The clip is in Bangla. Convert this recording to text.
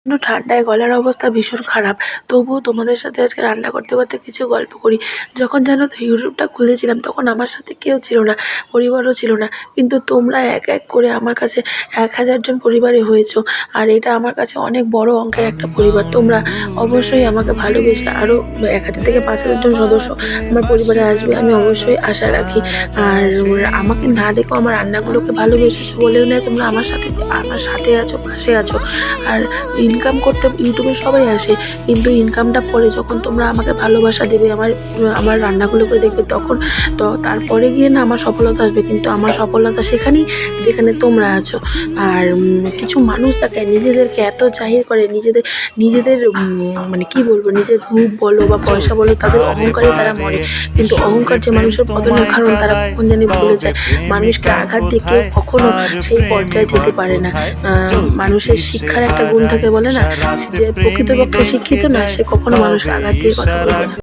কিন্তু ঠান্ডায় গলার অবস্থা ভীষণ খারাপ। তবুও তোমাদের সাথে আজকে রান্না করতে করতে কিছু গল্প করি। যখন জানো তো ইউটিউবটা খুলেছিলাম তখন আমার সাথে কেউ ছিল না, পরিবারও ছিল না। কিন্তু তোমরা এক এক করে আমার কাছে ১,০০০ জন পরিবারে হয়েছো। আর এটা আমার কাছে অনেক বড় অঙ্কের একটা পরিবার। তোমরা অবশ্যই আমাকে ভালোবেসে আরও ১,০০০ থেকে ৫,০০০ জন সদস্য আমার পরিবারে আসবে আমি অবশ্যই আশা রাখি। আর আমাকে না দেখেও আমার রান্নাগুলোকে ভালোবেসেছো বলেও নয়, তোমরা আমার সাথে আছো, পাশে আছো। আর ইনকাম করতে ইউটিউবে সবাই আসে, কিন্তু ইনকামটা পরে যখন তোমরা আমাকে ভালোবাসা দেবে, আমার রান্নাগুলোকে দেখবে, তখন তারপরে গিয়ে না আমার সফলতা আসবে। কিন্তু আমার সফলতা সেখানেই যেখানে তোমরা আছো। আর কিছু মানুষ থাকে নিজেদেরকে এত জাহির করে, নিজেদের নিজেদের মানে কি বলবো, নিজের রূপ বলো বা পয়সা বলো, তাদের অহংকারে তারা মরে। কিন্তু অহংকার যে মানুষের পতনের কারণ তারা কখন জানি ভুলে যায়। মানুষকে আঘাত দিয়ে কেউ কখনো সেই পর্যায়ে যেতে পারে না। মানুষের শিক্ষার একটা গুণ থাকে, বলে না, যে প্রকৃতপক্ষে শিক্ষিত না সে কখনো মানুষকে আঘাত দিয়ে কথা বলবে না।